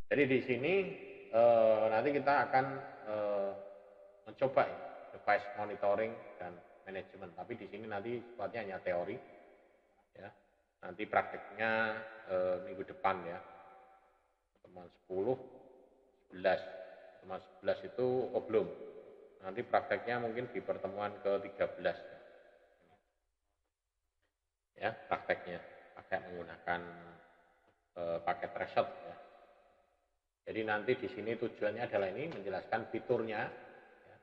Jadi di sini nanti kita akan mencoba ya, device monitoring dan manajemen. Tapi di sini nanti sifatnya hanya teori, ya. Nanti prakteknya minggu depan ya, teman 10, 11, teman 11 itu belum. Nanti prakteknya mungkin di pertemuan ke-13 ya, prakteknya pakai menggunakan paket Treshot ya. Jadi nanti di sini tujuannya adalah ini menjelaskan fiturnya, ya.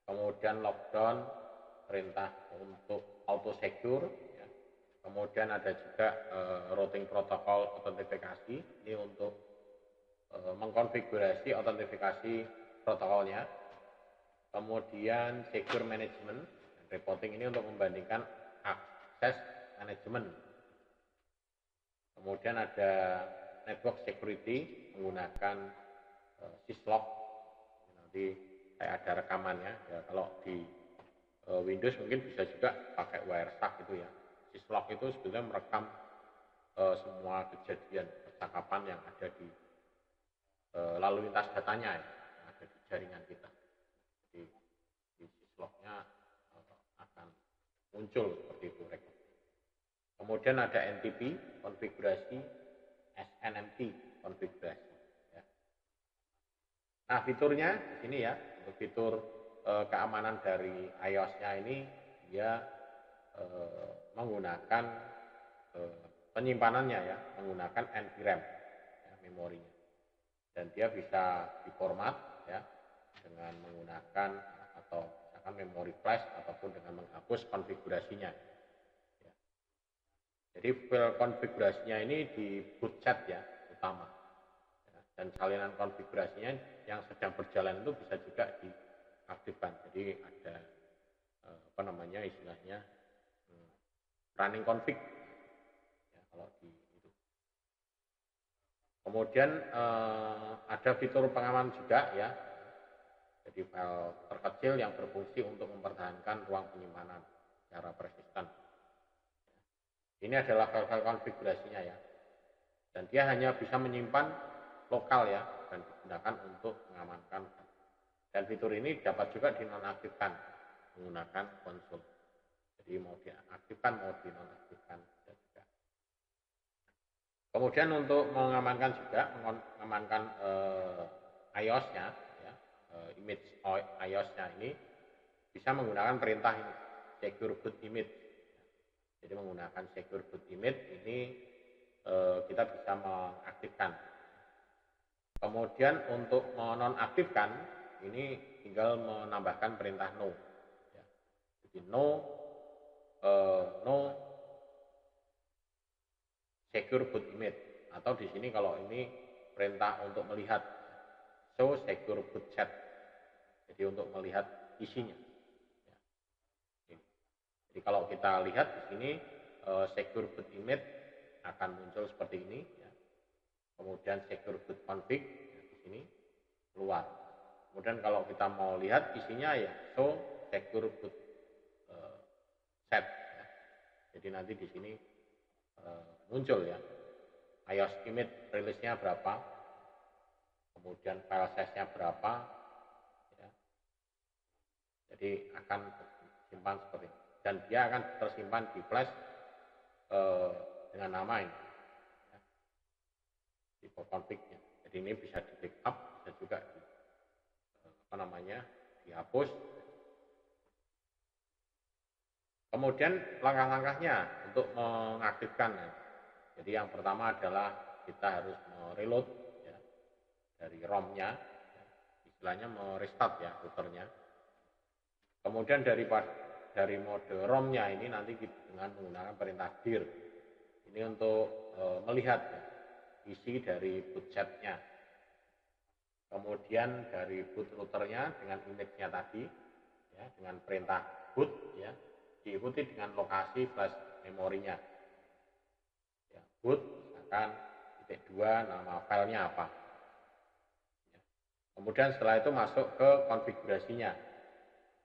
Kemudian lockdown, perintah untuk auto secure, ya. Kemudian ada juga routing protokol autentifikasi, ini untuk mengkonfigurasi autentifikasi protokolnya. Kemudian secure management, reporting ini untuk membandingkan akses manajemen. Kemudian ada network security menggunakan syslog, nanti kayak ada rekamannya ya. Kalau di Windows mungkin bisa juga pakai Wireshark gitu ya. Syslog itu sebenarnya merekam semua kejadian percakapan yang ada di lalu lintas datanya ya, yang ada di jaringan kita. Jadi di syslognya akan muncul seperti itu rekam. Kemudian ada NTP konfigurasi, SNMP konfigurasi. Ya. Nah fiturnya di sini ya, untuk fitur keamanan dari iOS-nya ini dia menggunakan penyimpanannya ya, menggunakan NVRAM ya, memorinya, dan dia bisa diformat ya dengan menggunakan atau misalkan memori flash ataupun dengan menghapus konfigurasinya. Jadi file konfigurasinya ini di bootset ya, utama. Dan salinan konfigurasinya yang sedang berjalan itu bisa juga diaktifkan. Jadi ada apa namanya istilahnya running config ya, kalau di itu. Kemudian ada fitur pengaman juga ya. Jadi file terkecil yang berfungsi untuk mempertahankan ruang penyimpanan secara persisten. Ini adalah file-file konfigurasinya ya. Dan dia hanya bisa menyimpan lokal ya, dan digunakan untuk mengamankan. Dan fitur ini dapat juga dinonaktifkan menggunakan konsol. Jadi mau diaktifkan, mau dinonaktifkan juga. Kemudian untuk mengamankan juga, mengamankan iOS-nya, ya, image iOS-nya ini bisa menggunakan perintah ini, secure boot image. Jadi menggunakan secure boot image ini kita bisa mengaktifkan. Kemudian untuk menonaktifkan ini tinggal menambahkan perintah no. Ya. Jadi no secure boot image, atau di sini kalau ini perintah untuk melihat show secure boot set. Jadi untuk melihat isinya. Ya. Jadi kalau kita lihat di sini secure boot image akan muncul seperti ini. Ya. Kemudian secure boot config ya, di sini keluar. Kemudian kalau kita mau lihat isinya ya show secure boot set. Ya. Jadi nanti di sini muncul ya iOS image rilisnya berapa, kemudian file size-nya berapa, ya. Jadi akan tersimpan seperti ini. Dan dia akan tersimpan di flash dengan nama ini. Tipe config-nya. Jadi ini bisa di backup, bisa juga dihapus. Kemudian langkah-langkahnya untuk mengaktifkan. Jadi yang pertama adalah kita harus mereload ya, dari ROM-nya, ya, istilahnya merestart ya routernya. Kemudian dari mode ROM-nya ini nanti dengan menggunakan perintah dir. Ini untuk melihat ya, isi dari bootset-nya. Kemudian dari boot routernya dengan image-nya tadi, ya, dengan perintah boot, ya, diikuti dengan lokasi flash memorinya. Ya, boot, misalkan titik 2, nama filenya apa. Ya. Kemudian setelah itu masuk ke konfigurasinya,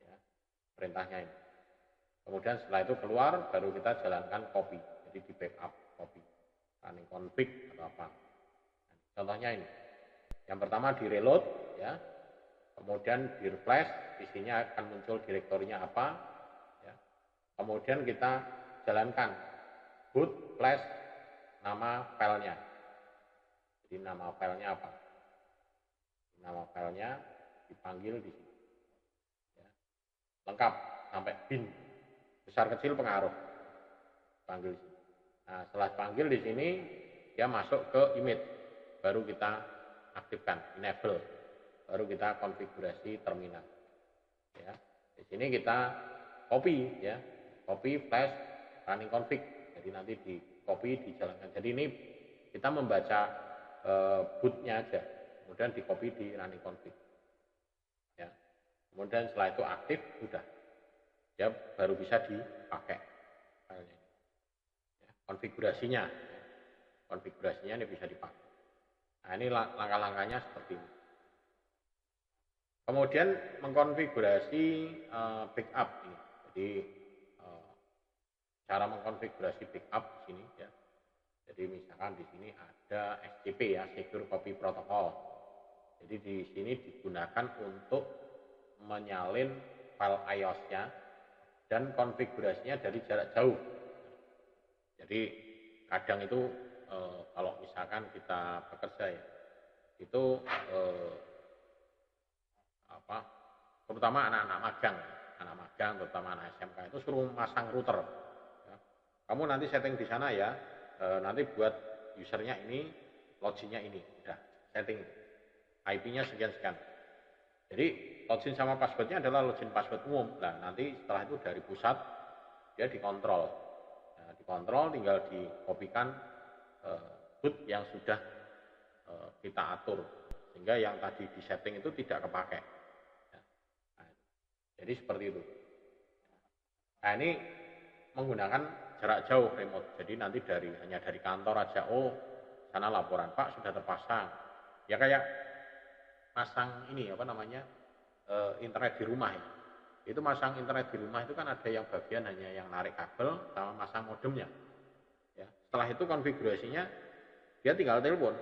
ya, perintahnya ini. Kemudian setelah itu keluar, baru kita jalankan copy, jadi di backup copy, running config atau apa. Contohnya ini. Yang pertama di reload ya, kemudian di refresh, isinya akan muncul direktorinya apa ya. Kemudian kita jalankan boot flash nama filenya. Jadi nama filenya apa? Nama filenya dipanggil di sini. Ya. Lengkap sampai bin, besar kecil pengaruh. Panggil di sini. Nah, setelah panggil di sini dia masuk ke image, baru kita aktifkan enable, baru kita konfigurasi terminal. Ya. Di sini kita copy ya, copy flash running config. Jadi nanti di copy dijalankan. Jadi ini kita membaca bootnya aja, kemudian di copy di running config. Ya. Kemudian setelah itu aktif, sudah, ya baru bisa dipakai filenya. Ya. Konfigurasinya ini bisa dipakai. Nah ini langkah-langkahnya seperti ini. Kemudian mengkonfigurasi backup ini. Jadi cara mengkonfigurasi backup di sini ya. Jadi misalkan di sini ada SCP ya, Secure Copy Protocol. Jadi di sini digunakan untuk menyalin file iOS-nya dan konfigurasinya dari jarak jauh. Jadi kadang itu kalau misalkan kita bekerja ya, itu terutama anak-anak magang, terutama anak SMK itu suruh masang router. Ya. Kamu nanti setting di sana ya, nanti buat usernya ini, loginnya ini, udah setting IP-nya sekian-sekian. Jadi login sama passwordnya adalah login password umum. Nah nanti setelah itu dari pusat dia dikontrol. Nah, dikontrol tinggal dikopikan boot yang sudah kita atur sehingga yang tadi di setting itu tidak kepakai. Nah, jadi seperti itu. Nah ini menggunakan jarak jauh remote. Jadi nanti hanya dari kantor aja. Oh sana laporan Pak sudah terpasang. Ya kayak pasang ini apa namanya internet di rumah ya. Itu masang internet di rumah itu kan ada yang bagian hanya yang narik kabel sama masang modemnya. Ya. Setelah itu konfigurasinya dia tinggal telepon.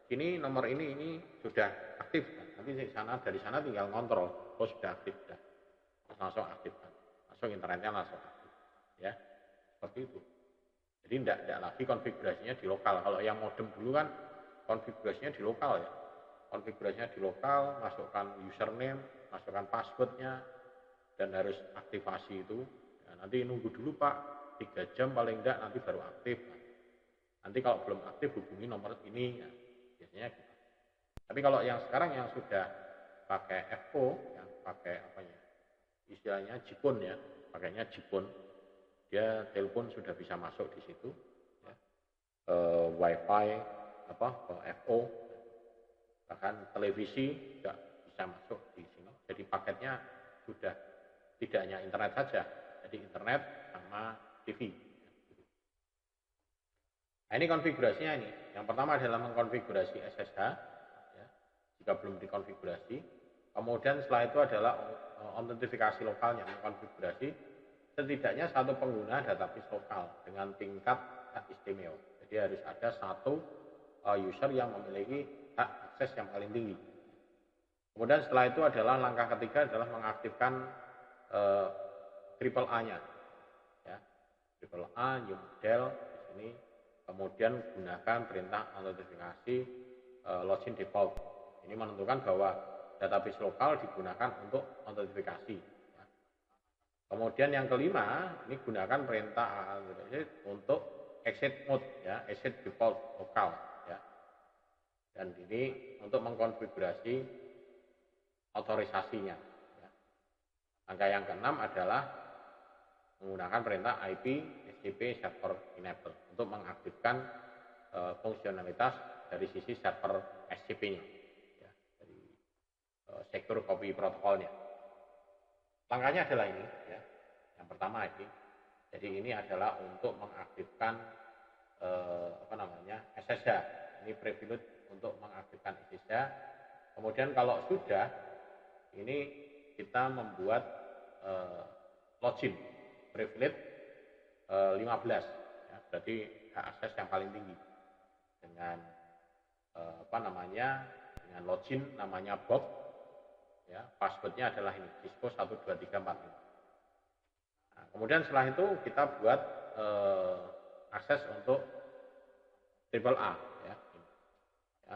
Ini nomor ini sudah aktif. Nanti dari sana tinggal kontrol. Oh sudah aktif sudah. Langsung aktifkan. Langsung internetnya langsung aktif. Ya. Seperti itu. Jadi tidak lagi konfigurasinya di lokal. Kalau yang modem dulu kan konfigurasinya di lokal ya. Konfigurasinya di lokal, masukkan username, masukkan passwordnya, dan harus aktivasi itu. Ya, nanti nunggu dulu Pak, 3 jam paling enggak nanti baru aktif. Nanti kalau belum aktif hubungi nomor ini, ya, biasanya gitu. Tapi kalau yang sekarang yang sudah pakai FO, yang pakai apa ya, istilahnya jipun ya, pakainya jipun, dia telepon sudah bisa masuk di situ, ya. WiFi apa FO, bahkan televisi juga bisa masuk di sini. Jadi paketnya sudah tidak hanya internet saja, jadi internet sama TV. Nah ini konfigurasinya ini. Yang pertama adalah mengkonfigurasi SSH, ya, jika belum dikonfigurasi. Kemudian setelah itu adalah autentifikasi lokalnya, mengkonfigurasi setidaknya satu pengguna database lokal dengan tingkat hak istimewa. Jadi harus ada satu user yang memiliki hak akses yang paling tinggi. Kemudian setelah itu adalah langkah ketiga adalah mengaktifkan triple A-nya, ya, triple A, new model di sini. Kemudian gunakan perintah autentifikasi login default. Ini menentukan bahwa database lokal digunakan untuk autentifikasi. Ya. Kemudian yang kelima, ini gunakan perintah untuk exit mode, ya, exit default lokal. Ya. Dan ini untuk mengkonfigurasi otorisasinya. Ya. Angka yang keenam adalah menggunakan perintah IP SCP server enable untuk mengaktifkan fungsionalitas dari sisi server SCP-nya, ya, dari Secure Copy Protocolnya. Langkahnya adalah ini, ya. Yang pertama IP. Jadi ini adalah untuk mengaktifkan SSH. Ini privilege untuk mengaktifkan SSH. Kemudian kalau sudah, ini kita membuat login privilege 15, ya, berarti hak akses yang paling tinggi dengan dengan dengan login namanya Bob, ya, passwordnya adalah ini Cisco 12345. Nah, kemudian setelah itu kita buat akses untuk triple A, ya,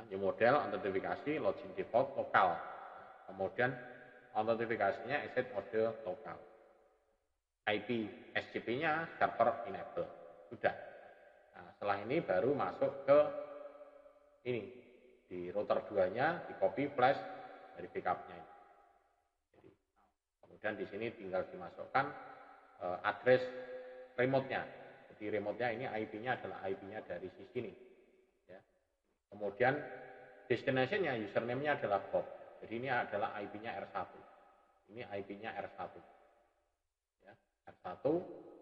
new model autentifikasi login default lokal, kemudian autentifikasinya exit mode lokal, IP SCP-nya server enable, sudah. Nah, setelah ini baru masuk ke ini di router 2-nya, di copy flash dari backupnya ini. Jadi, kemudian di sini tinggal dimasukkan address remote-nya. Jadi remote-nya ini IP-nya adalah IP-nya dari sisi ini. Ya. Kemudian destination-nya, username-nya adalah Bob. Jadi ini adalah IP-nya R1. Ini IP-nya R1. Ya, R1.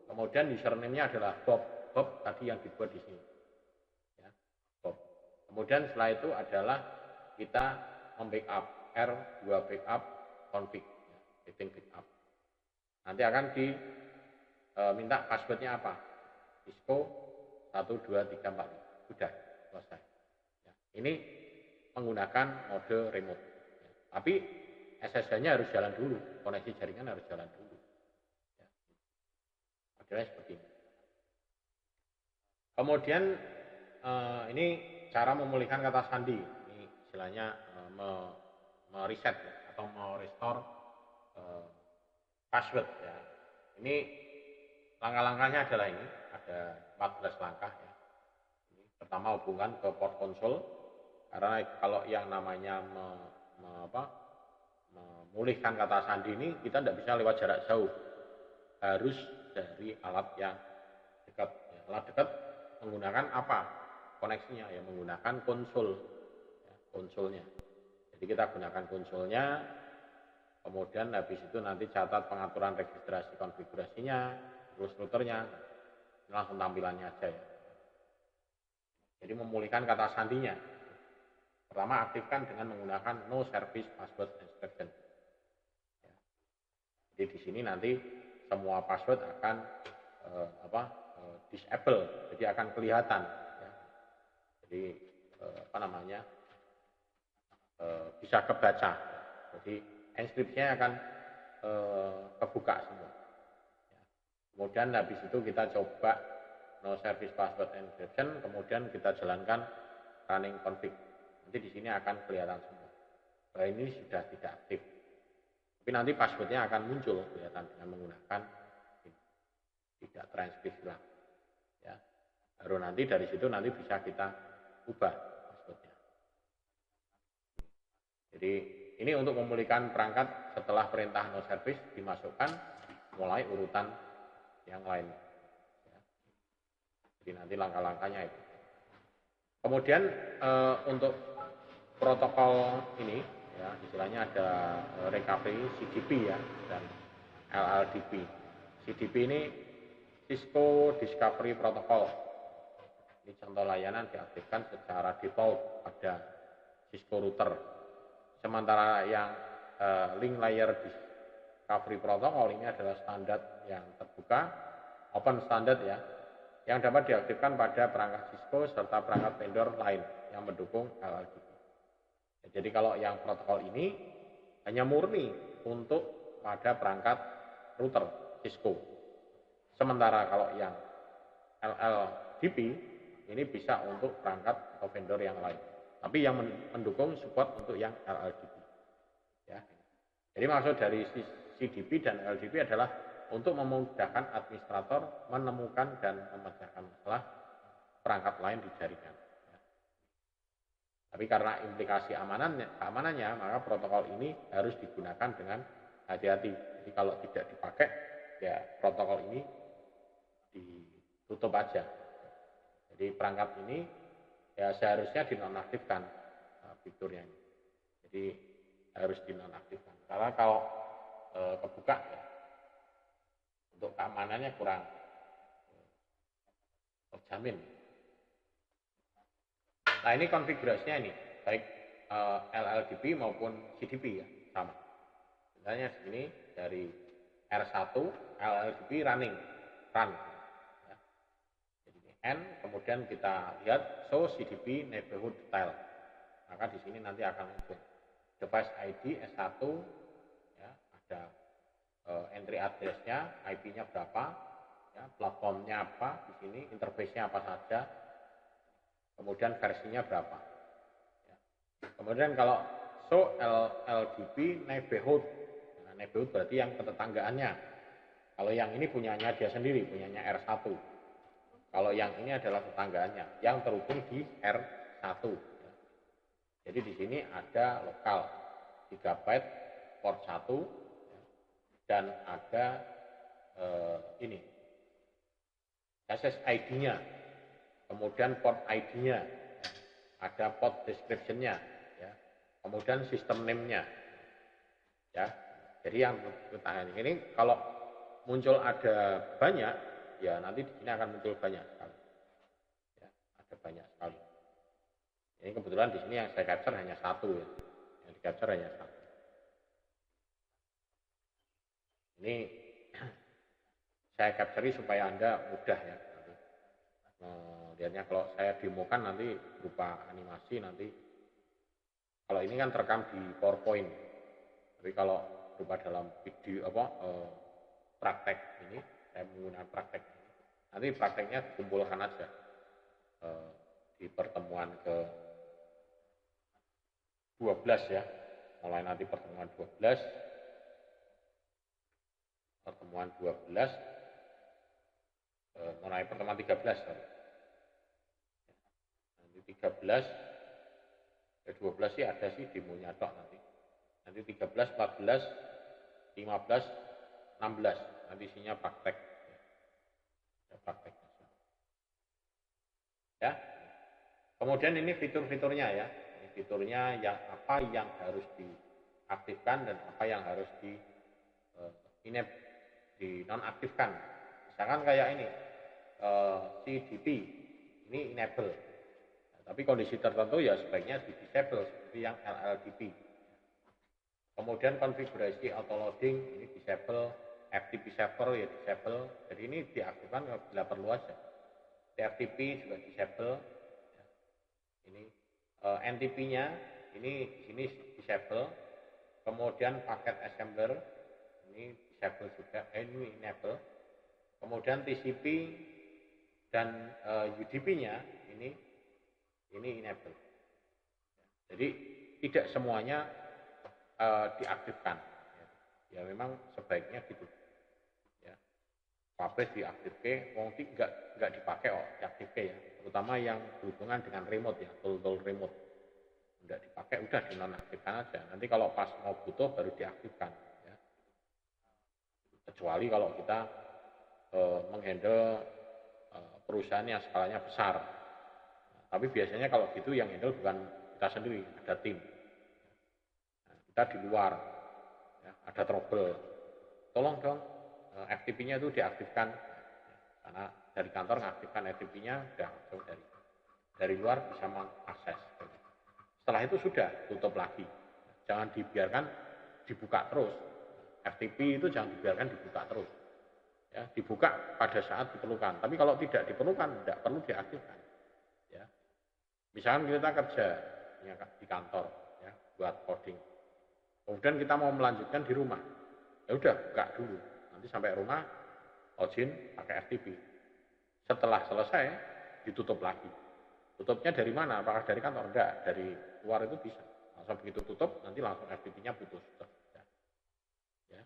Kemudian username-nya adalah Bob. Bob tadi yang dibuat di sini. Ya, Bob. Kemudian setelah itu adalah kita membackup R2 backup config, ya, setting backup. Nanti akan diminta passwordnya apa? Cisco 12345. Sudah selesai. Ya, ini menggunakan mode remote. Ya, tapi SSH-nya harus jalan dulu, koneksi jaringan harus jalan dulu. Ya. Modelnya seperti ini. Kemudian ini cara memulihkan kata sandi. Ini istilahnya mereset atau merestore password. Ya. Ini langkah-langkahnya adalah ini, ada 14 langkah. Ya. Ini pertama hubungan ke port konsol, karena kalau yang namanya memulihkan kata sandi ini kita tidak bisa lewat jarak jauh, harus dari alat yang dekat. Ya, alat dekat menggunakan apa koneksinya? Ya menggunakan konsol, ya, konsolnya. Jadi kita gunakan konsolnya, kemudian habis itu nanti catat pengaturan registrasi konfigurasinya, terus routernya, langsung tampilannya aja ya. Jadi memulihkan kata sandinya. Pertama aktifkan dengan menggunakan no service password instruction. Ya. Jadi di sini nanti semua password akan disable, jadi akan kelihatan. Ya. Jadi bisa kebaca. Jadi inskripsinya akan kebuka semua. Ya. Kemudian habis itu kita coba no service password encryption, kemudian kita jalankan running config. Nanti di sini akan kelihatan semua. Bahwa ini sudah tidak aktif. Tapi nanti passwordnya akan muncul kelihatan dengan menggunakan ini. Tidak transkripsi hilang. Ya. Baru nanti dari situ nanti bisa kita ubah passwordnya. Jadi ini untuk memulihkan perangkat setelah perintah no service dimasukkan mulai urutan yang lain. Ya. Jadi nanti langkah-langkahnya itu. Kemudian untuk protokol ini, ya istilahnya ada recovery CDP ya dan LLDP. CDP ini Cisco Discovery Protocol. Ini contoh layanan diaktifkan secara default pada Cisco router. Sementara yang link layer Discovery Protocol ini adalah standar yang terbuka, open standard ya, yang dapat diaktifkan pada perangkat Cisco serta perangkat vendor lain yang mendukung LLDP. Jadi kalau yang protokol ini hanya murni untuk pada perangkat router Cisco. Sementara kalau yang LLDP ini bisa untuk perangkat atau vendor yang lain. Tapi yang mendukung support untuk yang LLDP. Ya. Jadi maksud dari CDP dan LLDP adalah untuk memudahkan administrator menemukan dan memecahkan masalah perangkat lain di jaringan. Tapi karena implikasi keamanannya, maka protokol ini harus digunakan dengan hati-hati. Jadi kalau tidak dipakai, ya protokol ini ditutup aja. Jadi perangkat ini ya seharusnya dinonaktifkan fiturnya ini. Jadi harus dinonaktifkan. Karena kalau kebuka, ya, untuk keamanannya kurang terjamin. Nah ini konfigurasinya ini, baik LLDP maupun CDP ya, sama. Misalnya di sini dari R1 LLDP run. Ya. Jadi N, kemudian kita lihat show CDP neighborhood detail. maka di sini nanti akan muncul device ID S1, ya, ada entry address-nya, IP-nya berapa, ya, platformnya apa, di sini interface-nya apa saja, kemudian versinya berapa. Ya. Kemudian kalau show LDP neighborhood, nah, neighborhood berarti yang ketetanggaannya. Kalau yang ini punyanya dia sendiri, punyanya R1. Kalau yang ini adalah tetanggaannya yang terhubung di R1. Ya. Jadi di sini ada lokal 3 byte port 1, ya, dan ada ini SSID-nya, kemudian port ID-nya, ada port description-nya, ya, kemudian sistem name-nya, ya. Jadi yang bertahan ini kalau muncul ada banyak, ya nanti di sini akan muncul banyak sekali, ya, ada banyak sekali. Ini kebetulan di sini yang saya capture hanya satu, ya, yang di capture hanya satu. Ini saya capture supaya Anda mudah, ya, nanti lihatnya. Kalau saya demokan nanti berupa animasi, nanti kalau ini kan terekam di PowerPoint, tapi kalau berupa dalam video praktek ini, saya menggunakan praktek ini, nanti prakteknya dikumpulkan aja di pertemuan ke 12, ya, mulai nanti pertemuan 12, mulai pertemuan 13, sorry. Nanti 13, 12 sih ada sih demonya tok nanti. Nanti 13, 14, 15, 16, nanti isinya praktek. Ya, praktek. Ya. Kemudian ini fitur-fiturnya, ya. Ini fiturnya yang apa yang harus diaktifkan dan apa yang harus di nonaktifkan. Misalkan kayak ini CDP, ini enable. Nah, tapi kondisi tertentu ya sebaiknya di disable seperti yang LLDP. Kemudian konfigurasi autoloading ini disable, FTP server ya disable. Jadi ini diaktifkan bila perlu aja. TFTP juga disable. Ini NTP-nya ini di sini disable. Kemudian paket assembler ini disable juga, ini enable. Kemudian TCP dan UDP-nya ini enable. Jadi tidak semuanya diaktifkan. Ya memang sebaiknya gitu. Ya. Pabrik diaktifkan, wong enggak dipakai diaktifkan, ya. Terutama yang berhubungan dengan remote, ya, tool remote. Enggak dipakai, udah dinonaktifkan aja. Nanti kalau pas mau butuh baru diaktifkan, ya. Kecuali kalau kita menghandle perusahaan yang skalanya besar. Nah, tapi biasanya kalau gitu yang handle bukan kita sendiri, ada tim. Nah, kita di luar, ya, ada trouble. Tolong dong FTP-nya itu diaktifkan. Karena dari kantor mengaktifkan FTP-nya udah langsung dari luar bisa mengakses. Setelah itu sudah tutup lagi. Jangan dibiarkan dibuka terus. FTP itu jangan dibiarkan dibuka terus. Ya, dibuka pada saat diperlukan. Tapi kalau tidak diperlukan, tidak perlu diaktifkan. Ya. Misalkan kita kerja, ya, di kantor, ya, buat coding. Kemudian kita mau melanjutkan di rumah. Ya udah, buka dulu. Nanti sampai rumah, login pakai FTP. Setelah selesai, ditutup lagi. Tutupnya dari mana? Apakah dari kantor? Enggak, dari luar itu bisa. Langsung begitu tutup, nanti langsung FTP-nya putus. Ya.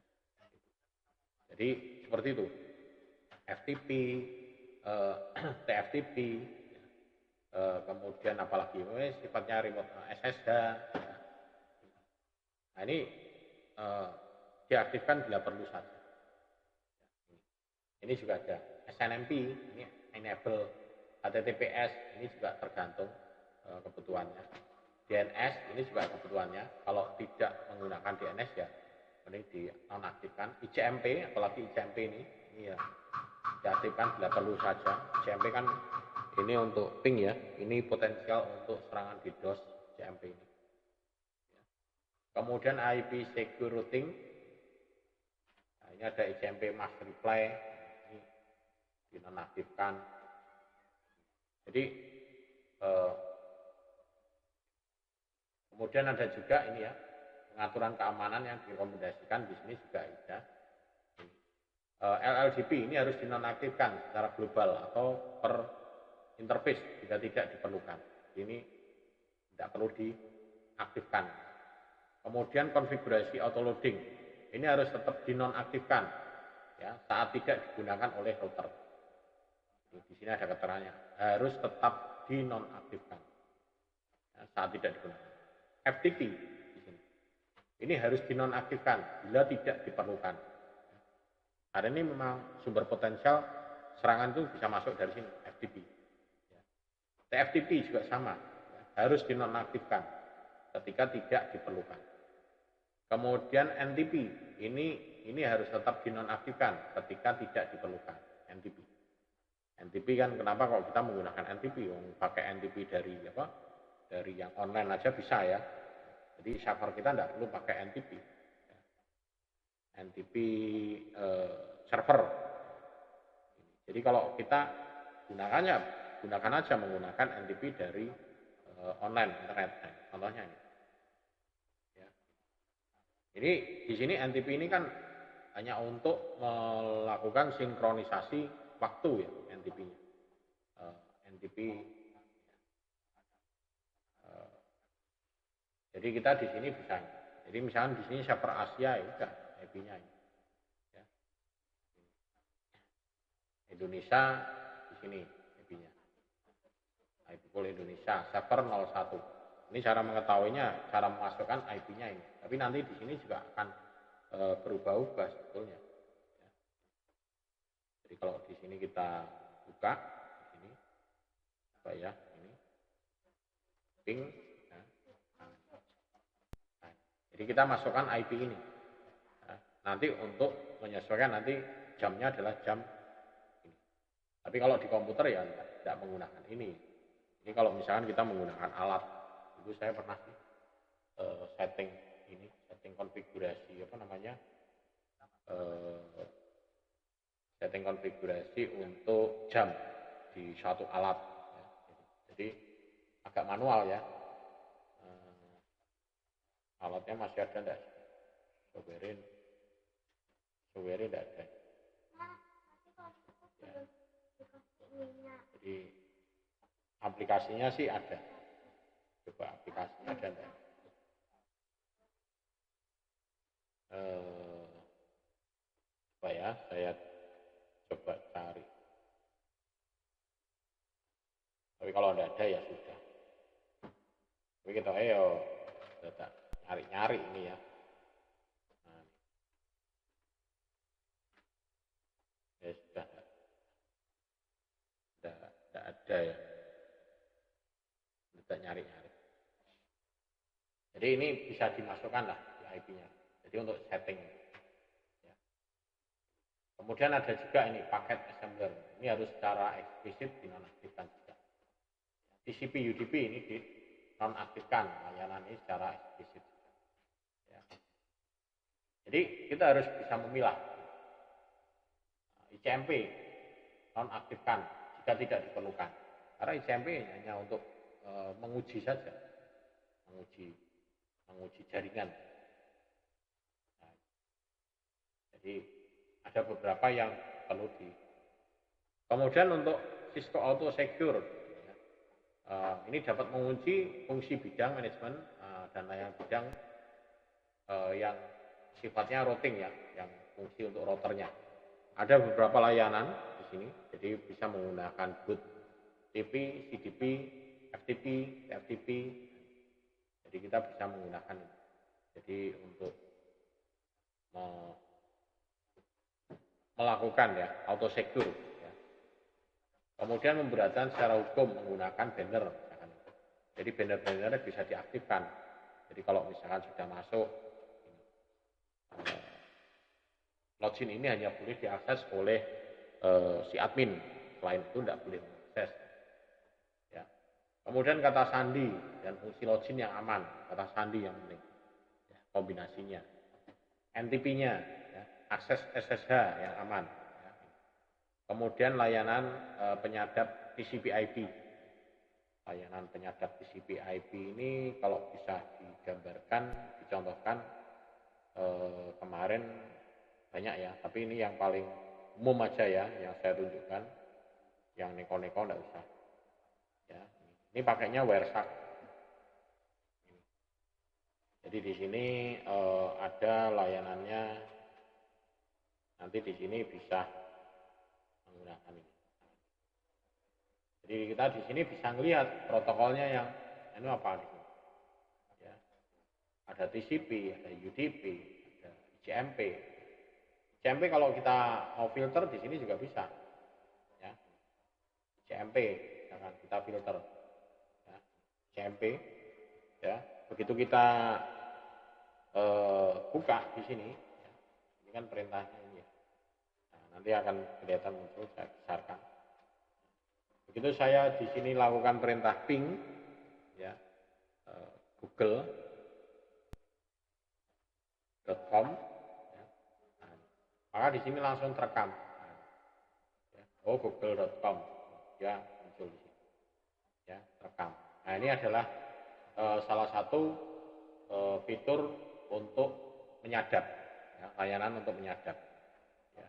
Jadi seperti itu. FTP, TFTP, kemudian apalagi sifatnya remote SSH. Ya. Nah ini diaktifkan bila perlu saja. Ini juga ada SNMP, ini enable. HTTPS ini juga tergantung kebutuhannya. DNS ini juga kebutuhannya. Kalau tidak menggunakan DNS ya mending dinonaktifkan. ICMP, apalagi ICMP ini ya diaktifkan bila perlu saja. ICMP kan ini untuk ping, ya. Ini potensial untuk serangan DDoS ICMP ini. Kemudian IP secure routing. Nah, ini ada ICMP mass reply. Ini dinonaktifkan. Jadi Kemudian ada juga ini ya, pengaturan keamanan yang direkomendasikan di sini juga ada. LLDP ini harus dinonaktifkan secara global atau per interface jika tidak diperlukan. Ini tidak perlu diaktifkan. Kemudian konfigurasi autoloading ini harus tetap dinonaktifkan ya saat tidak digunakan oleh router. Di sini ada keterangannya, harus tetap dinonaktifkan ya, saat tidak digunakan. FTP di sini. Ini harus dinonaktifkan bila tidak diperlukan. Karena ini memang sumber potensial serangan itu bisa masuk dari sini, FTP. TFTP juga sama, harus dinonaktifkan ketika tidak diperlukan. Kemudian NTP, ini harus tetap dinonaktifkan ketika tidak diperlukan, NTP. NTP kan kenapa kalau kita menggunakan NTP, pakai NTP dari apa? Dari yang online aja bisa ya. Jadi server kita tidak perlu pakai NTP. NTP server. Jadi kalau kita gunakan aja menggunakan NTP dari online internet. Nah, contohnya ini. Ya. Ini di sini NTP ini kan hanya untuk melakukan sinkronisasi waktu ya NTP-nya. NTP. Jadi kita di sini bisa. Jadi misalnya di sini server Asia ya udah IP-nya ini. Ya. Indonesia di sini IP-nya. IP pool Indonesia server 01. Ini cara mengetahuinya, cara memasukkan IP-nya ini. Tapi nanti di sini juga akan berubah-ubah sebetulnya. Ya. Jadi kalau di sini kita buka di sini apa ya ini ping. Ya. Nah, jadi kita masukkan IP ini. Ya. Nanti untuk menyesuaikan nanti jamnya adalah jam ini. Tapi kalau di komputer ya tidak menggunakan ini. Ini kalau misalkan kita menggunakan alat, itu saya pernah sih setting konfigurasi apa namanya, setting konfigurasi untuk jam di suatu alat. Ya. Jadi agak manual ya. Alatnya masih ada enggak? Software enggak ada. Ya. Jadi aplikasinya sih ada. Coba aplikasinya ada enggak? Apa ya? Saya coba cari. Tapi kalau enggak ada ya sudah. Tapi kita ayo nyari-nyari ini ya. Nah, ya sudah. Enggak ada ya. Kita nyari-nyari. Jadi ini bisa dimasukkan lah di IP-nya. Jadi untuk setting. Ya. Kemudian ada juga ini paket assembler. Ini harus secara eksplisit dinonaktifkan juga. TCP UDP ini dinonaktifkan layanan ini secara eksplisit. Ya. Jadi kita harus bisa memilah. ICMP nonaktifkan jika tidak diperlukan. Karena ICMP hanya untuk menguji saja, menguji jaringan. Nah, jadi ada beberapa yang perlu di. Kemudian untuk Cisco Auto Secure, ini dapat mengunci fungsi bidang manajemen dan layanan bidang yang sifatnya routing ya, yang fungsi untuk routernya. Ada beberapa layanan di sini, jadi bisa menggunakan boot TP, CDP, FTP, TFTP. Jadi kita bisa menggunakan ini. Jadi untuk melakukan ya auto secure. Ya. Kemudian memberatkan secara hukum menggunakan banner. Misalkan. Jadi banner-bannernya bisa diaktifkan. Jadi kalau misalkan sudah masuk, login ini hanya boleh diakses oleh si admin. Selain itu tidak boleh mengakses. Ya. Kemudian kata sandi dan fungsi login yang aman. Kata sandi yang penting. Ya, kombinasinya. NTP-nya, ya, akses SSH yang aman. Ya. Kemudian layanan penyadap TCP/IP. layanan penyadap TCP IP ini kalau bisa digambarkan, dicontohkan, kemarin banyak ya, tapi ini yang paling umum aja ya yang saya tunjukkan, yang neko-neko enggak usah ya. Ini pakainya Wireshark. Jadi di sini ada layanannya, nanti di sini bisa menggunakan ini. Jadi kita di sini bisa melihat protokolnya yang ini apa di sini. Ya. Ada TCP, ada UDP, ada ICMP. ICMP kalau kita mau filter di sini juga bisa. Ya. ICMP, misalkan kita filter. Ya. ICMP, ya. Begitu kita buka di sini, ya. Ini kan perintahnya ini. Ya. Nah, nanti akan kelihatan muncul, saya besarkan. Begitu saya di sini lakukan perintah ping, ya, google.com, ya. Nah, maka di sini langsung terekam. Nah, ya. Oh, google.com, ya muncul di sini, ya terekam. Nah ini adalah salah satu fitur untuk menyadap, ya, layanan untuk menyadap, ya.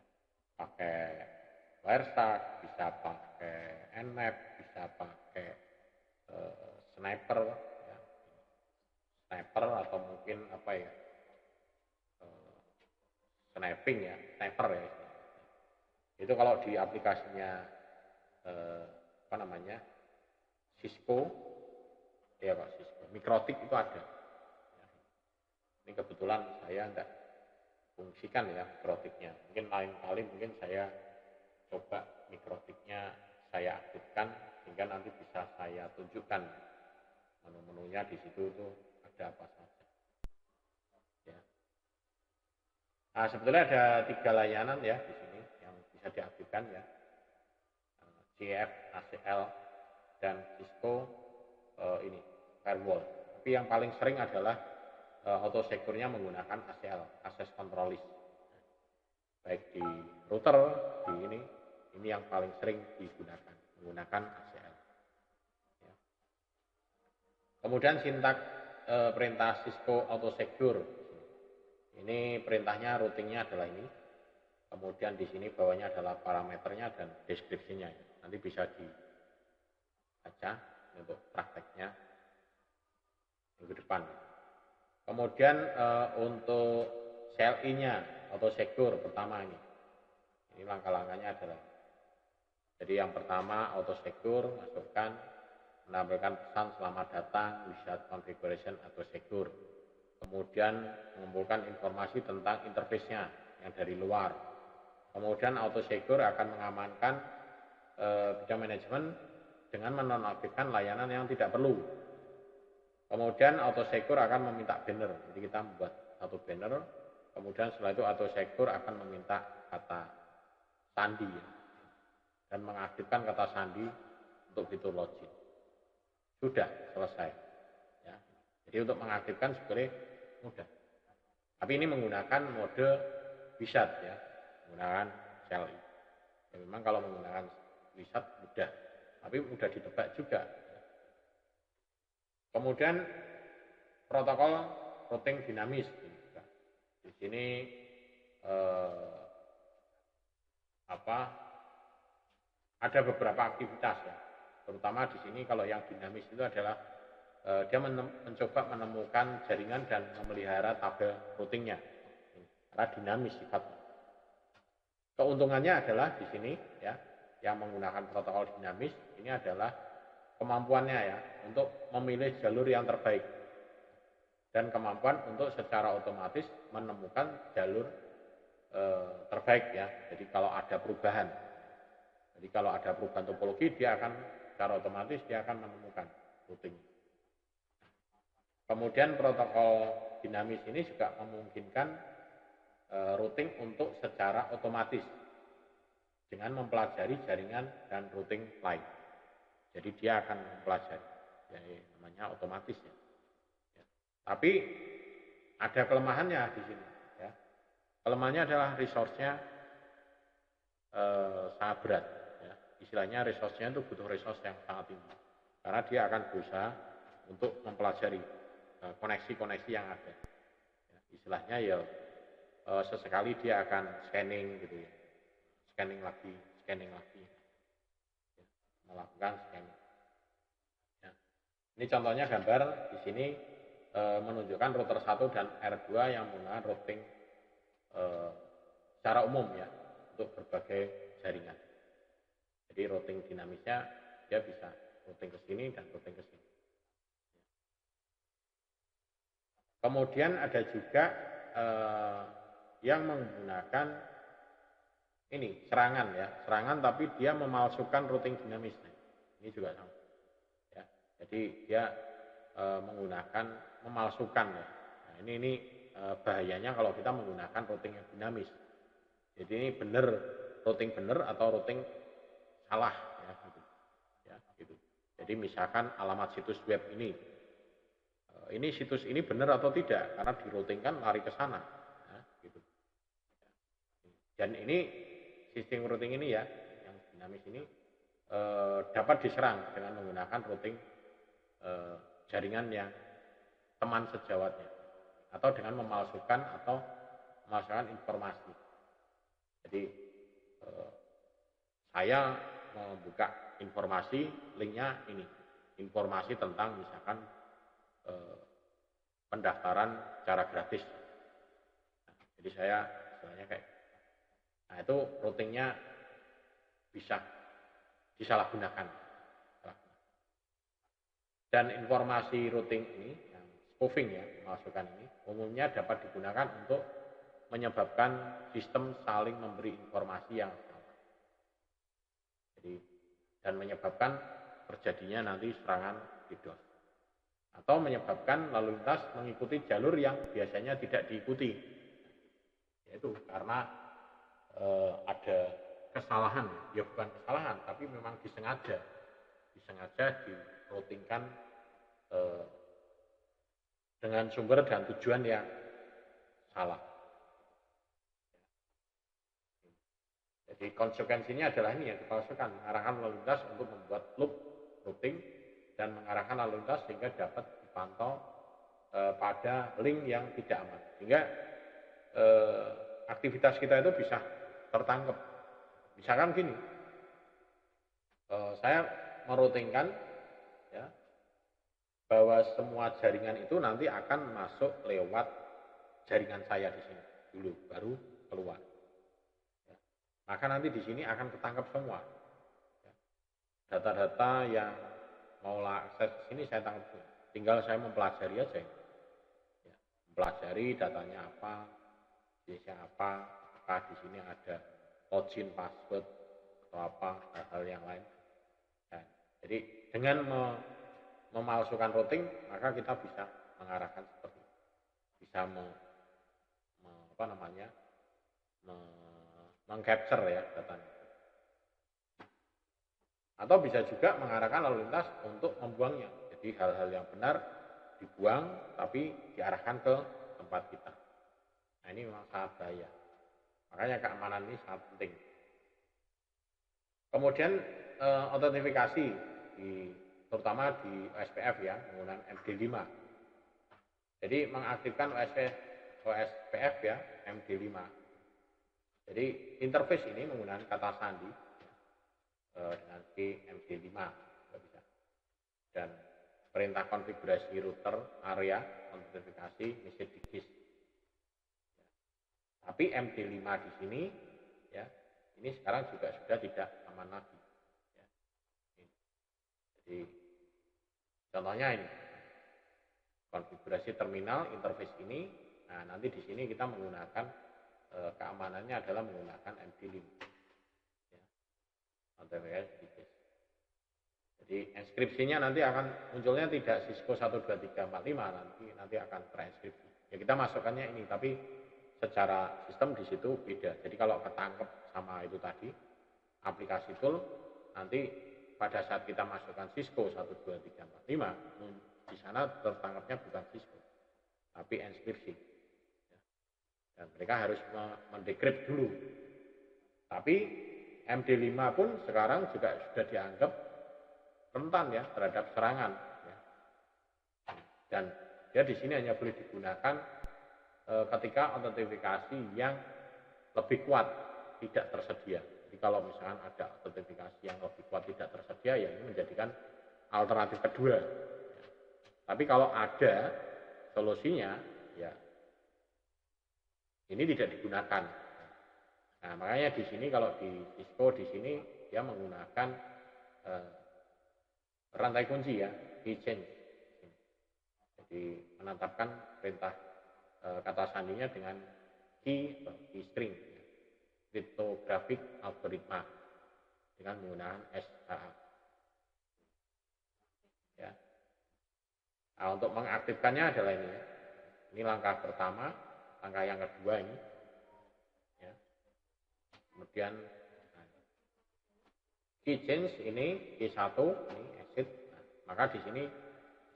Pakai Wireshark, bisa pakai Nmap, bisa pakai sniper, ya. Sniper atau mungkin apa ya, sniping ya, sniper ya. Itu kalau di aplikasinya apa namanya, Cisco, ya Pak, Cisco, Mikrotik itu ada. Ya. Ini kebetulan saya enggak fungsikan ya Mikrotiknya. Mungkin lain kali mungkin saya coba Mikrotiknya saya aktifkan sehingga nanti bisa saya tunjukkan menu-menunya di situ itu ada apa saja. Ya. Nah, sebetulnya ada 3 layanan ya di sini yang bisa diaktifkan ya. CF, ACL, dan Cisco ini firewall. Tapi yang paling sering adalah auto secure-nya menggunakan ACL, access control list. Baik di router, di ini yang paling sering digunakan, menggunakan ACL. Ya. Kemudian sintak perintah Cisco auto secure. Ini perintahnya, routingnya adalah ini. Kemudian di sini bawahnya adalah parameternya dan deskripsinya. Nanti bisa dibaca untuk prakteknya minggu depan. Kemudian untuk CLI-nya auto secure pertama ini. Ini langkah-langkahnya adalah, jadi yang pertama auto secure, masukkan, menampilkan pesan selamat datang, wizard configuration auto secure. Kemudian mengumpulkan informasi tentang interface-nya yang dari luar. Kemudian auto secure akan mengamankan bidang manajemen dengan menonaktifkan layanan yang tidak perlu. Kemudian auto secure akan meminta banner. Jadi kita membuat satu banner, kemudian setelah itu auto secure akan meminta kata sandi dan mengaktifkan kata sandi untuk fitur login. Sudah selesai. Ya. Jadi untuk mengaktifkan sebenarnya mudah. Tapi ini menggunakan mode wizard ya, menggunakan CLI. Ya, memang kalau menggunakan wizard mudah, tapi mudah ditebak juga. Kemudian protokol routing dinamis. Di sini ada beberapa aktivitas ya. Terutama di sini kalau yang dinamis itu adalah dia mencoba menemukan jaringan dan memelihara tabel routingnya. Karena dinamis sifatnya. Keuntungannya adalah di sini ya, yang menggunakan protokol dinamis ini adalah kemampuannya ya untuk memilih jalur yang terbaik dan kemampuan untuk secara otomatis menemukan jalur terbaik ya. Jadi kalau ada perubahan, topologi dia akan secara otomatis dia akan menemukan routing. Kemudian protokol dinamis ini juga memungkinkan routing untuk secara otomatis dengan mempelajari jaringan dan routing lain. Jadi dia akan mempelajari, ya, namanya otomatis ya. Ya. Tapi ada kelemahannya di sini. Ya. Kelemahannya adalah resource-nya sangat berat. Ya. Istilahnya resource-nya itu butuh resource yang sangat tinggi. karena dia akan berusaha untuk mempelajari koneksi-koneksi yang ada. Ya, istilahnya ya sesekali dia akan scanning gitu ya, scanning lagi, ya, melakukan scanning. Ya. Ini contohnya gambar di sini menunjukkan router 1 dan R2 yang menggunakan routing secara umum ya untuk berbagai jaringan. Jadi routing dinamisnya dia bisa routing ke sini dan routing ke sini. Kemudian ada juga yang menggunakan ini serangan tapi dia memalsukan routing dinamis. Ini juga sama. Ya, jadi dia menggunakan memalsukan ya. Nah, ini bahayanya kalau kita menggunakan routing yang dinamis. Jadi ini benar routing benar atau routing salah ya gitu. Ya, gitu. Jadi misalkan alamat situs web ini situs ini benar atau tidak karena diroutingkan lari ke sana ya, gitu. Dan ini sistem routing ini ya yang dinamis ini dapat diserang dengan menggunakan routing jaringan yang teman sejawatnya atau dengan memalsukan informasi. Jadi saya membuka informasi, linknya ini informasi tentang misalkan pendaftaran secara gratis. Nah, jadi saya istilahnya kayak, nah itu routingnya bisa disalahgunakan. Dan informasi routing ini, yang spoofing ya, memasukkan ini, umumnya dapat digunakan untuk menyebabkan sistem saling memberi informasi yang salah. Jadi, dan menyebabkan terjadinya nanti serangan DDoS. Atau menyebabkan lalu lintas mengikuti jalur yang biasanya tidak diikuti. Yaitu karena ada kesalahan, ya bukan kesalahan, tapi memang disengaja diroutingkan dengan sumber dan tujuan yang salah. Jadi konsekuensinya adalah ini yang dipalsukan, mengarahkan lalu lintas untuk membuat loop routing dan mengarahkan lalu lintas sehingga dapat dipantau pada link yang tidak aman, sehingga aktivitas kita itu bisa tertangkap. Misalkan gini, saya meroutingkan ya bahwa semua jaringan itu nanti akan masuk lewat jaringan saya di sini dulu, baru keluar. Ya. Maka nanti di sini akan ketangkap semua. Data-data yang mau akses ke sini saya tangkap semua. Tinggal saya mempelajari aja. Ya. Mempelajari datanya apa, jenisnya apa, apakah di sini ada login, password, atau apa, hal-hal yang lain. Ya. Jadi dengan memalsukan routing, maka kita bisa mengarahkan seperti itu. Bisa mengcapture ya datanya. Atau bisa juga mengarahkan lalu lintas untuk membuangnya. Jadi hal-hal yang benar dibuang tapi diarahkan ke tempat kita. Nah ini memang sangat bahaya. Makanya keamanan ini sangat penting. Kemudian autentifikasi terutama di OSPF ya, menggunakan MD5. Jadi mengaktifkan OSPF ya, MD5. Jadi interface ini menggunakan kata sandi dengan MD5 bisa. Dan perintah konfigurasi router area autentifikasi message digit. Tapi MD5 di sini ya, ini sekarang juga sudah tidak aman lagi. Ya. Jadi contohnya ini konfigurasi terminal interface ini. Nah nanti di sini kita menggunakan keamanannya adalah menggunakan MD5. Ya. Jadi inskripsinya nanti akan munculnya tidak Cisco 12345 nanti akan transkripsi. Ya kita masukkannya ini tapi secara sistem di situ beda. Jadi kalau ketangkep sama itu tadi aplikasi tool nanti pada saat kita masukkan Cisco 12345 di sana tertangkapnya bukan Cisco tapi inskripsi. Dan mereka harus mendekrip dulu. Tapi MD5 pun sekarang juga sudah dianggap rentan ya terhadap serangan ya. Dan dia di sini hanya boleh digunakan ketika autentifikasi yang lebih kuat tidak tersedia. Jadi kalau misalkan ada autentifikasi yang lebih kuat tidak tersedia, ya ini menjadikan alternatif kedua. Tapi kalau ada solusinya, ya ini tidak digunakan. Nah, makanya di sini kalau di Cisco di sini dia menggunakan rantai kunci ya, keychain. Jadi menetapkan perintah kata sandinya dengan key string, cryptographic algoritma dengan menggunakan SHA. Ya. Nah, untuk mengaktifkannya adalah ini ya. Ini langkah pertama, langkah yang kedua ini. Ya. Kemudian key change ini K1 ini exit. Nah, maka di sini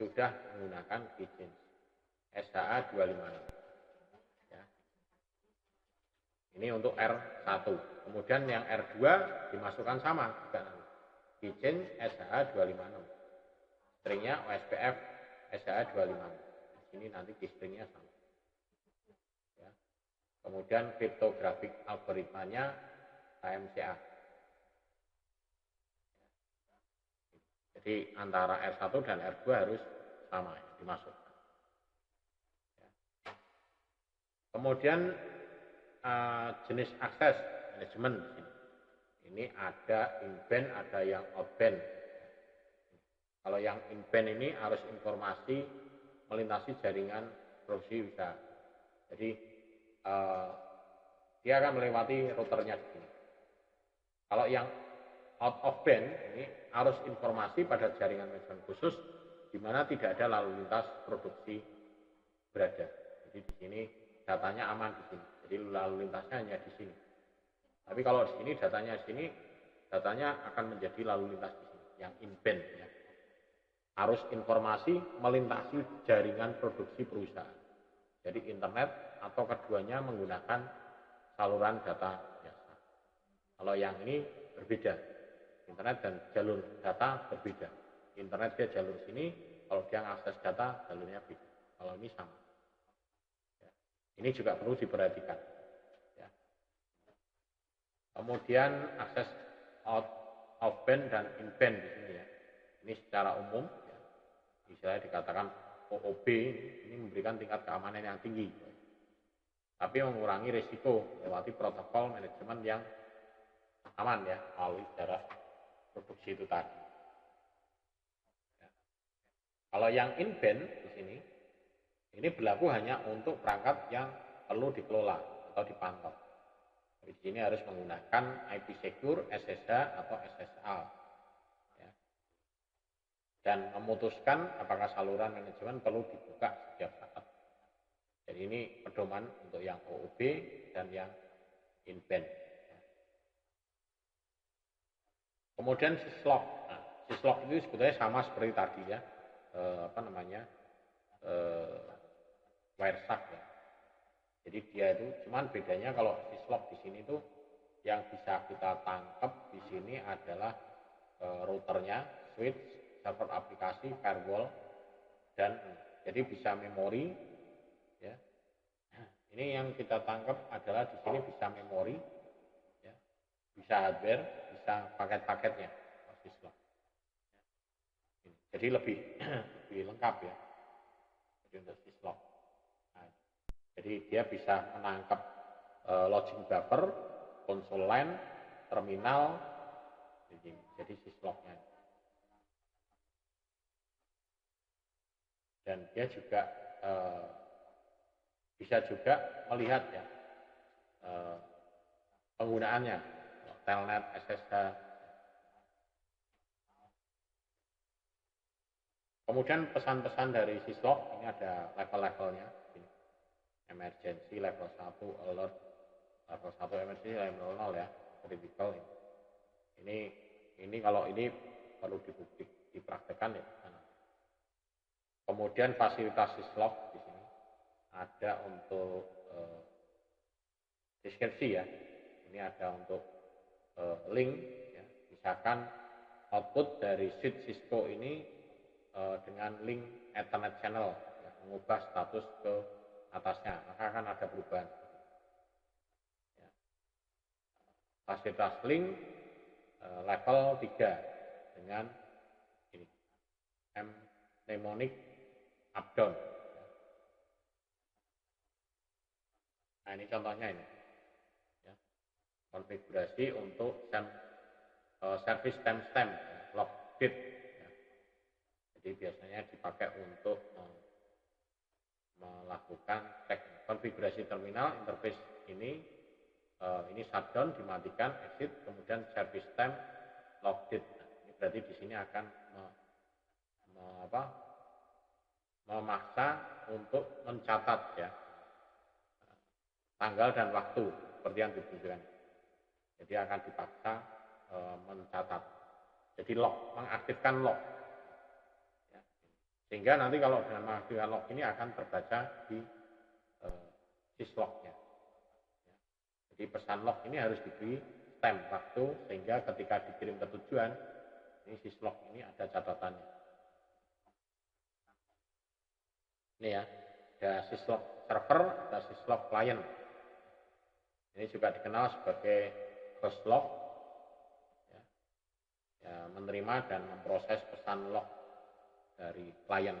sudah menggunakan key change SHA 256. Ya. Ini untuk R1. Kemudian yang R2 dimasukkan sama juga nanti. Key change SHA 256. Stringnya OSPF SHA 256. Di sini nanti key stringnya sama. Ya. Kemudian cryptographic algoritmanya KMCA. Jadi antara R1 dan R2 harus sama ya, dimasukkan. Ya. Kemudian jenis akses manajemen di sini. Ini ada inbound, ada yang outbound. Kalau yang inbound ini harus informasi melintasi jaringan produksi usaha. Jadi dia akan melewati routernya di sini. Kalau yang out of band ini harus informasi pada jaringan manajemen khusus di mana tidak ada lalu lintas produksi berada. Jadi di sini datanya aman di sini. Jadi lalu lintasnya hanya di sini. Tapi kalau di sini datanya akan menjadi lalu lintas di sini yang inbound ya. Harus informasi melintasi jaringan produksi perusahaan. Jadi internet atau keduanya menggunakan saluran data biasa. Kalau yang ini berbeda. Internet dan jalur data berbeda. Internet dia jalur sini, kalau dia akses data jalurnya beda. Kalau ini sama. Ya. Ini juga perlu diperhatikan. Ya. Kemudian akses outbound dan inbound di sini ya. Ini secara umum, ya. Misalnya dikatakan OOB ini memberikan tingkat keamanan yang tinggi, tapi mengurangi risiko melewati protokol manajemen yang aman ya melalui jarak produksi itu tadi. Ya. Kalau yang inbound di sini, ini berlaku hanya untuk perangkat yang perlu dikelola atau dipantau. Di sini harus menggunakan IP secure, SSH atau SSL. Ya. Dan memutuskan apakah saluran manajemen perlu dibuka setiap saat. Jadi ini pedoman untuk yang OOB dan yang inbound. Kemudian syslog. Nah, syslog itu sebetulnya sama seperti tadi ya, wireshark ya. Jadi dia itu, cuman bedanya kalau syslog di sini tuh yang bisa kita tangkap di sini adalah routernya, switch, server aplikasi, firewall, dan jadi bisa memori. Ya. Ini yang kita tangkap adalah di sini bisa memori, ya, bisa hardware, bisa paket-paketnya. Jadi lebih lengkap ya. Jadi untuk syslog. Nah, jadi dia bisa menangkap logging buffer, konsol LAN, terminal, jadi syslognya. Dan dia juga bisa juga melihat ya penggunaannya, telnet, SSH. Kemudian pesan-pesan dari syslog ini ada level-levelnya. Emergency level 1, alert level 1 emergency level 0 ya, critical. Ini kalau ini perlu dipraktekkan ya. Kemudian fasilitas syslog di sini ada untuk deskripsi ya. Ini ada untuk link ya. Misalkan output dari switch Cisco ini dengan link Ethernet channel, ya, mengubah status ke atasnya, maka akan ada perubahan. Ya. Fasilitas link level 3 dengan ini mnemonic up down. Nah ini contohnya ini, ya. Konfigurasi untuk service timestamp, ya, log date. Ya. Jadi biasanya dipakai untuk melakukan cek konfigurasi terminal interface ini shutdown, dimatikan, exit, kemudian service time log date. Nah, ini berarti di sini akan memaksa untuk mencatat, ya, tanggal dan waktu seperti yang ditunjukkan. Jadi akan dipaksa mencatat. Jadi log, mengaktifkan log. Ya. Sehingga nanti kalau dengan mengaktifkan log ini akan terbaca di syslognya. Ya. Jadi pesan log ini harus diberi stamp waktu sehingga ketika dikirim ke tujuan, ini syslog ini ada catatannya. Ini ya, ada syslog server, ada syslog client. Ini juga dikenal sebagai host log, ya, ya, menerima dan memproses pesan log dari klien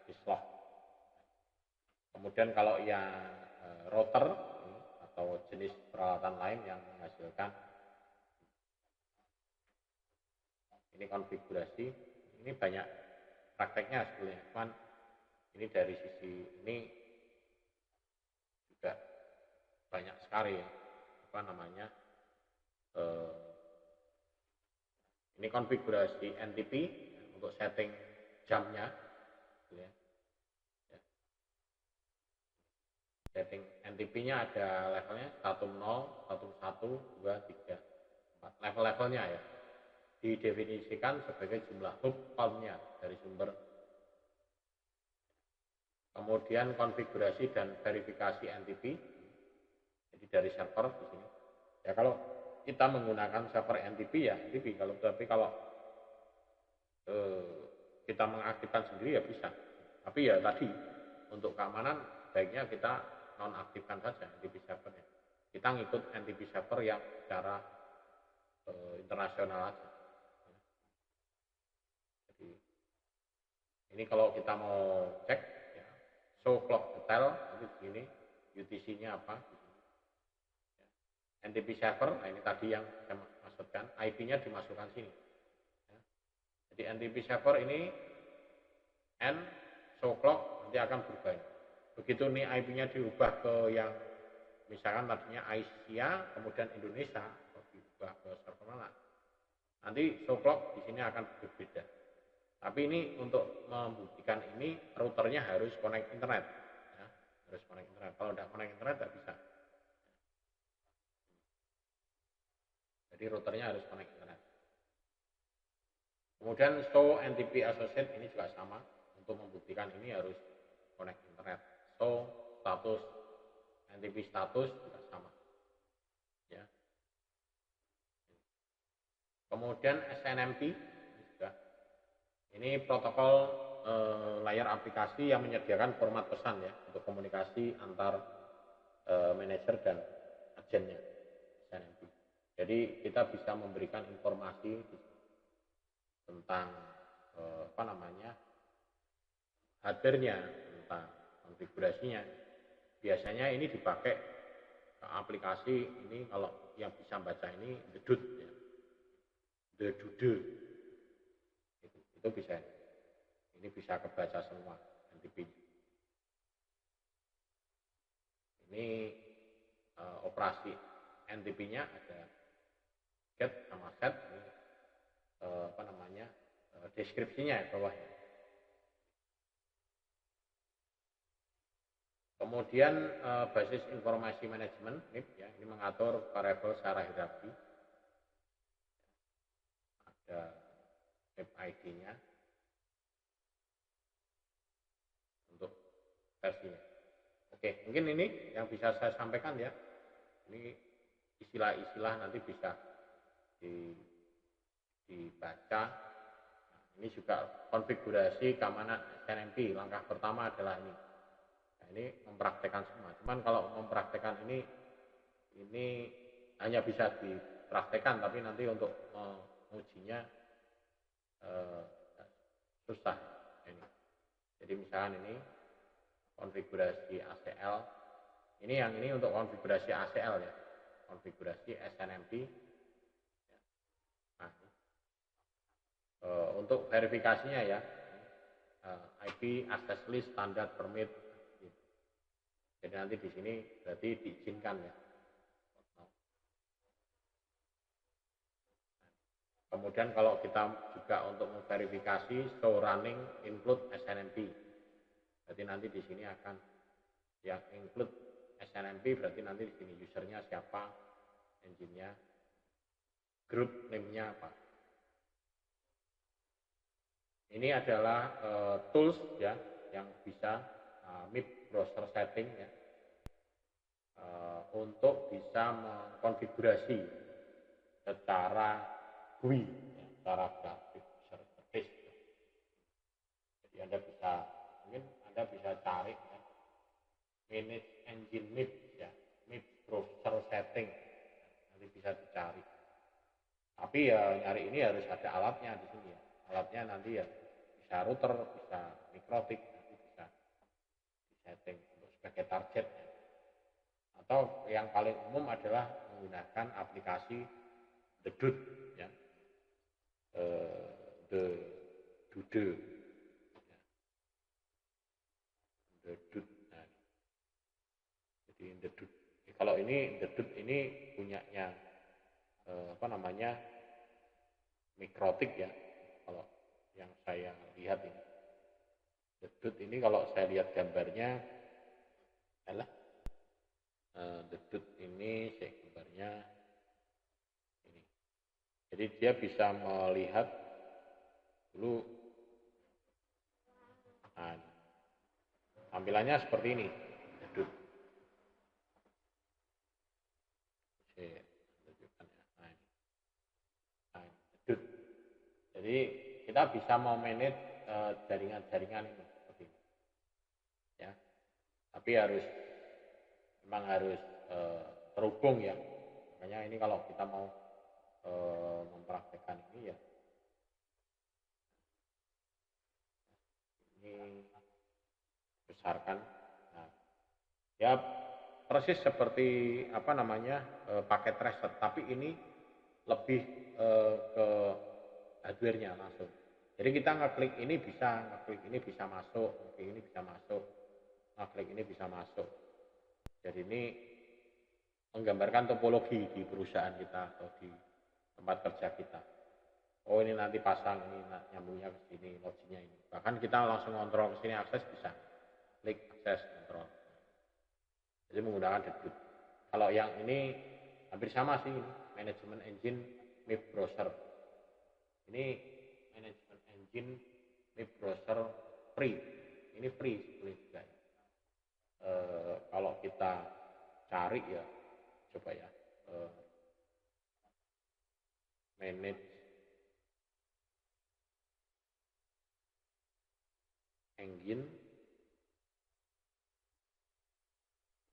syslog. Kemudian kalau yang router atau jenis peralatan lain yang menghasilkan ini konfigurasi, ini banyak prakteknya sebetulnya, cuman ini dari sisi ini juga banyak sekali, ya, ini konfigurasi NTP ya, untuk setting jamnya, ya. Ya. Setting NTP-nya ada levelnya 10, 11, 2, 3, 4 level-levelnya, ya. Didefinisikan sebagai jumlah hop count-nya dari sumber. Kemudian konfigurasi dan verifikasi NTP, jadi dari server di sini. Ya kalau kita menggunakan server NTP ya NTP, kalau kita mengaktifkan sendiri ya bisa. Tapi ya tadi untuk keamanan sebaiknya kita nonaktifkan saja NTP servernya. Kita ngikut NTP server yang secara internasional aja. Jadi ini kalau kita mau cek, ya, show clock detail nanti begini, UTC-nya apa? NTP server, nah ini tadi yang saya maksudkan, IP-nya dimasukkan sini. Ya. Jadi NTP server ini N show clock nanti akan berubah. Begitu nih IP-nya diubah ke yang misalkan tadinya Asia, kemudian Indonesia, diubah ke server mana? Nanti show clock di sini akan berbeda. Tapi ini untuk membuktikan ini routernya harus connect internet, ya. Harus connect internet. Kalau tidak connect internet tidak bisa. Jadi routernya harus connect internet. Kemudian show NTP associate ini juga sama, untuk membuktikan ini harus connect internet. Show status NTP status juga sama. Ya. Kemudian SNMP ini juga. Ini protokol layar aplikasi yang menyediakan format pesan, ya, untuk komunikasi antar manajer dan agennya. SNMP. Jadi kita bisa memberikan informasi tentang hardware-nya, tentang konfigurasinya. Biasanya ini dipakai aplikasi ini kalau yang bisa baca ini dedut, ya. Dedude. Itu bisa. Ini bisa kebaca semua NTP-nya. Ini operasi NTP-nya ada get sama set, ini deskripsinya ya bawahnya. Kemudian basis informasi manajemen, ya, ini mengatur variabel secara hierarki. Ada MIP ID-nya untuk versinya. Oke, mungkin ini yang bisa saya sampaikan, ya. Ini istilah-istilah nanti bisa dibaca. Nah, ini juga konfigurasi keamanan SNMP. Langkah pertama adalah ini. Nah, ini mempraktekkan semua. Cuman kalau mempraktekkan ini hanya bisa dipraktekkan, tapi nanti untuk mengujinya susah ini. Jadi misalkan ini konfigurasi ACL, ini untuk konfigurasi ACL ya, konfigurasi SNMP. Nah, untuk verifikasinya ya, IP access list standar permit. Jadi nanti di sini berarti diizinkan ya. Kemudian kalau kita juga untuk memverifikasi show running include SNMP. Berarti nanti di sini akan yang include SNMP, berarti nanti di sini usernya siapa, engine-nya, group name-nya apa. Ini adalah tools ya yang bisa MIP browser setting ya, untuk bisa mengkonfigurasi secara GUI, ya, secara grafik user interface. Jadi Anda bisa, mungkin Anda bisa cari ya, manage engine MIP ya, MIP browser setting, nanti bisa dicari. Tapi ya nyari ini harus ada alatnya di sini ya. Alatnya nanti ya bisa router, bisa mikrotik, nanti bisa disetting untuk sebagai target ya. Atau yang paling umum adalah menggunakan aplikasi The Dude ya, The Dude ya. The Dude. Nah, jadi The Dude. Kalau ini The Dude ini punyanya apa namanya, mikrotik ya, kalau yang saya lihat ini The Dude ini, kalau saya lihat gambarnya adalah The Dude ini, saya gambarnya ini. Jadi dia bisa melihat dulu, nah, tampilannya seperti ini The Dude. Saya tunjukkan ya. Nah, ini. Nah, The Dude. Jadi kita bisa mau manage jaringan-jaringan ini seperti ini ya, tapi memang harus terhubung ya. Makanya ini kalau kita mau mempraktekkan ini ya, ini besarkan. Nah, ya persis seperti apa namanya, paket tracer, tapi ini lebih ke hardware-nya langsung. Jadi kita ngeklik ini bisa, ngeklik ini bisa masuk, ngeklik ini bisa masuk, ngeklik ini bisa masuk. Jadi ini menggambarkan topologi di perusahaan kita atau di tempat kerja kita. Oh ini nanti pasang, ini nyambungnya ke sini, loginya ini. Bahkan kita langsung kontrol ke sini, akses bisa. Klik akses kontrol. Jadi menggunakan debut. Kalau yang ini hampir sama sih, ini manajemen engine MIP browser. Ini manajemen engine MIP browser free. Ini free sebetulnya juga ya. Kalau kita cari ya, coba ya, manage engine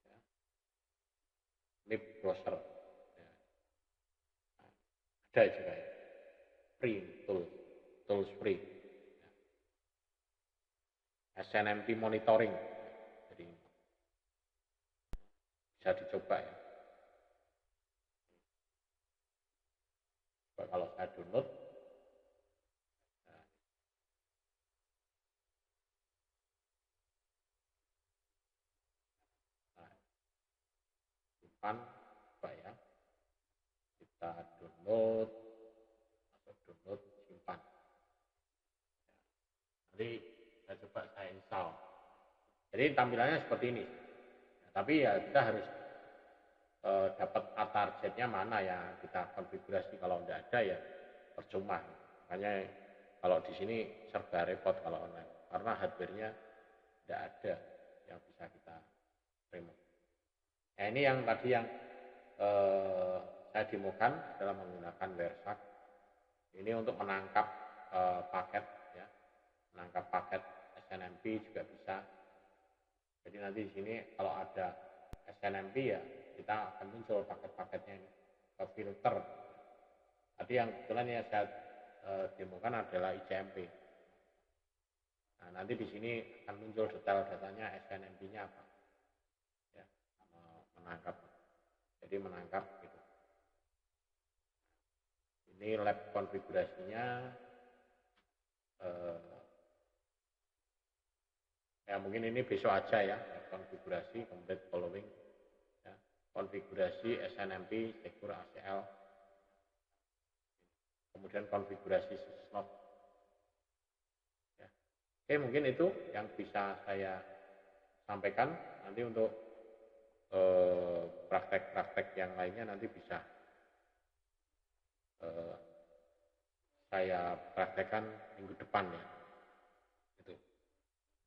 ya, MIP browser ya. Nah, ada juga ya, free tools free ya. SNMP monitoring, jadi bisa dicoba ya. Coba kalau saya download, nah, simpan, coba ya, kita download, atau download, simpan. Nanti saya coba saya install. Jadi tampilannya seperti ini. Ya, tapi ya kita harus dapat targetnya mana ya, kita konfigurasi. Kalau tidak ada ya percuma. Makanya kalau di sini serba repot kalau online, karena hardware-nya tidak ada yang bisa kita remote. Nah ini yang tadi yang saya demokan adalah menggunakan Wersak. Ini untuk menangkap paket ya, menangkap paket SNMP juga bisa. Jadi nanti di sini kalau ada SNMP ya kita akan muncul paket-paketnya ini ke filter. Tadi yang kebetulan ya saya demokan adalah ICMP. Nah, nanti di sini akan muncul detail datanya SNMP-nya apa. Ya, menangkap. Jadi menangkap gitu. Ini lab konfigurasinya ya mungkin ini besok aja ya, konfigurasi complete following ya. Konfigurasi SNMP, Secure ACL, kemudian konfigurasi Sysnov ya. Oke, mungkin itu yang bisa saya sampaikan. Nanti untuk praktek-praktek yang lainnya nanti bisa saya praktekkan minggu depan ya.